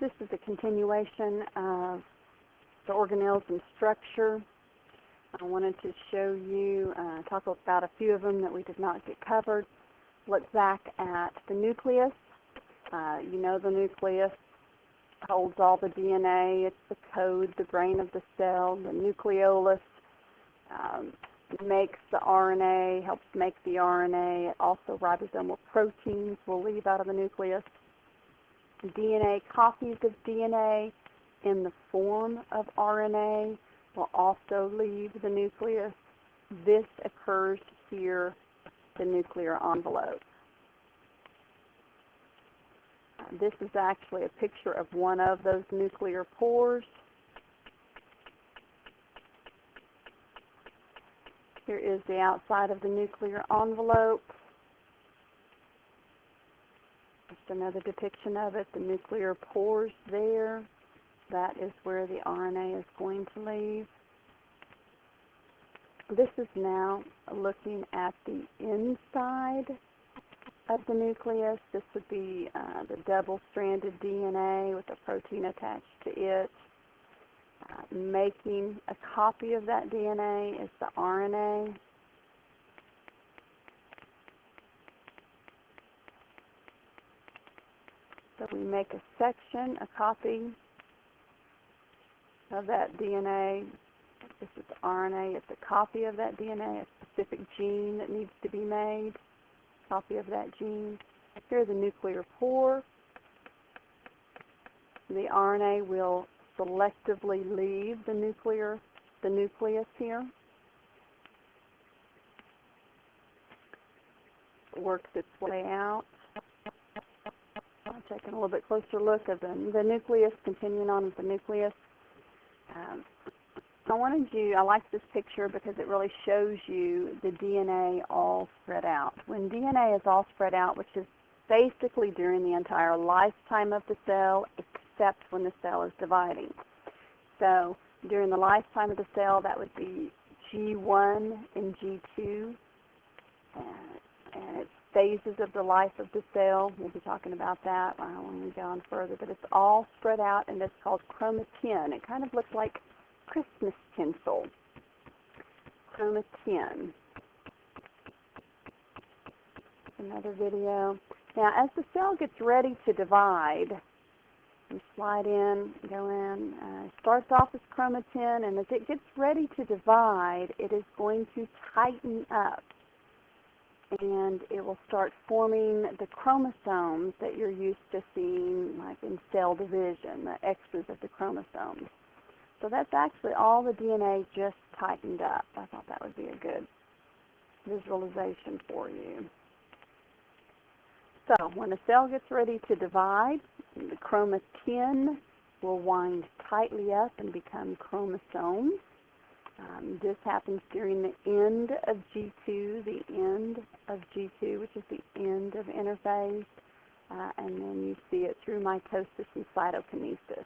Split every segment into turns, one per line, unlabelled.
This is a continuation of the organelles and structure. I wanted to show you, talk about a few of them that we did not get covered. Look back at the nucleus. You know the nucleus holds all the DNA. It's the code, the brain of the cell. The nucleolus makes the RNA, helps make the RNA. Also, ribosomal proteins will leave out of the nucleus. DNA, copies of DNA in the form of RNA will also leave the nucleus. This occurs here, the nuclear envelope. This is actually a picture of one of those nuclear pores. Here is the outside of the nuclear envelope. Just another depiction of it, the nuclear pores there. That is where the RNA is going to leave. This is now looking at the inside of the nucleus. This would be the double-stranded DNA with a protein attached to it. Making a copy of that DNA is the RNA. So we make a section, a copy of that DNA. This is the RNA. It's a copy of that DNA, a specific gene that needs to be made. Copy of that gene. Here's the nuclear pore. The RNA will selectively leave the nucleus here. It works its way out. Taking a little bit closer look at the nucleus, continuing on with the nucleus. I like this picture because it really shows you the DNA all spread out. When DNA is all spread out, which is basically during the entire lifetime of the cell, except when the cell is dividing. So during the lifetime of the cell, that would be G1 and G2, and it's phases of the life of the cell. We'll be talking about that when we go on further, but it's all spread out, and it's called chromatin. It kind of looks like Christmas tinsel. Chromatin. Another video. Now, as the cell gets ready to divide, you slide in, go in. It starts off as chromatin, and as it gets ready to divide, it is going to tighten up. And it will start forming the chromosomes that you're used to seeing, like in cell division, the extras of the chromosomes. So that's actually all the DNA just tightened up. I thought that would be a good visualization for you. So when a cell gets ready to divide, the chromatin will wind tightly up and become chromosomes. This happens during the end of G2, which is the end of interphase, and then you see it through mitosis and cytokinesis.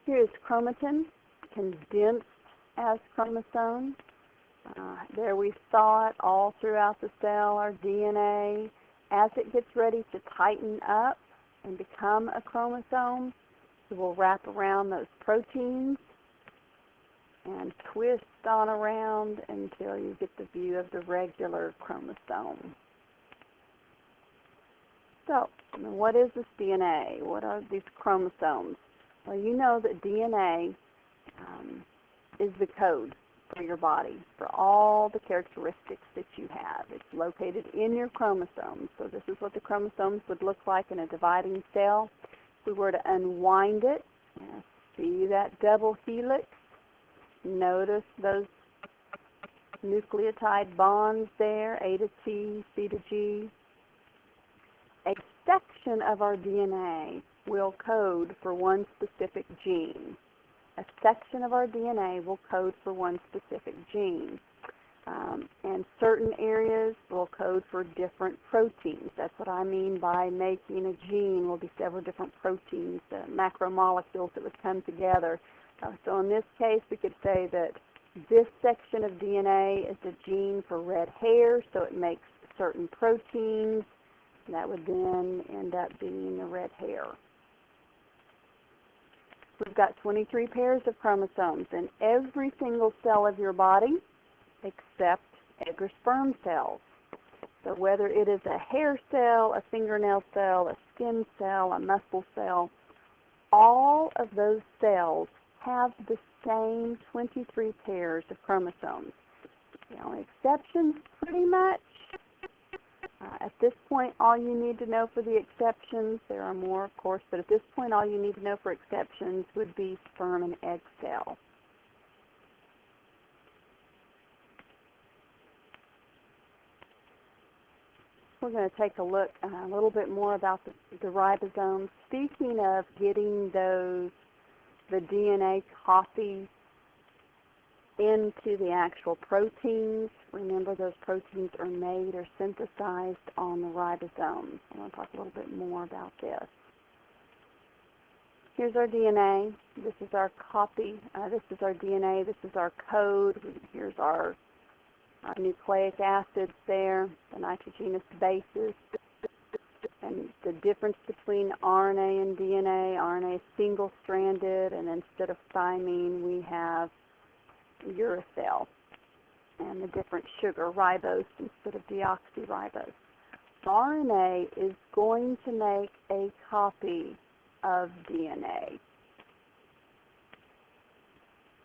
Here is chromatin, condensed as chromosomes. There we saw it all throughout the cell, our DNA. As it gets ready to tighten up and become a chromosome, it will wrap around those proteins and twist on around until you get the view of the regular chromosome. So, what is this DNA? What are these chromosomes? Well, you know that DNA is the code for your body, for all the characteristics that you have. It's located in your chromosomes. So this is what the chromosomes would look like in a dividing cell. If we were to unwind it, see that double helix? Notice those nucleotide bonds there, A to T, C to G. A section of our DNA will code for one specific gene. A section of our DNA will code for one specific gene. And certain areas will code for different proteins. That's what I mean by making a gene will be several different proteins, macromolecules that would come together. So in this case, we could say that this section of DNA is a gene for red hair, so it makes certain proteins That would then end up being the red hair. We've got 23 pairs of chromosomes in every single cell of your body except egg or sperm cells. So whether it is a hair cell, a fingernail cell, a skin cell, a muscle cell, all of those cells have the same 23 pairs of chromosomes. The only exceptions, pretty much, at this point, all you need to know for the exceptions, there are more, of course, but at this point, all you need to know for exceptions would be sperm and egg cell. We're going to take a look a little bit more about the ribosomes. Speaking of getting the DNA copies into the actual proteins, remember those proteins are made or synthesized on the ribosomes. I want to talk a little bit more about this. Here's our DNA. This is our copy. This is our DNA. This is our code. Here's our nucleic acids there, the nitrogenous bases. And the difference between RNA and DNA, RNA is single-stranded, and instead of thymine, we have uracil. And the different sugar, ribose instead of deoxyribose. RNA is going to make a copy of DNA.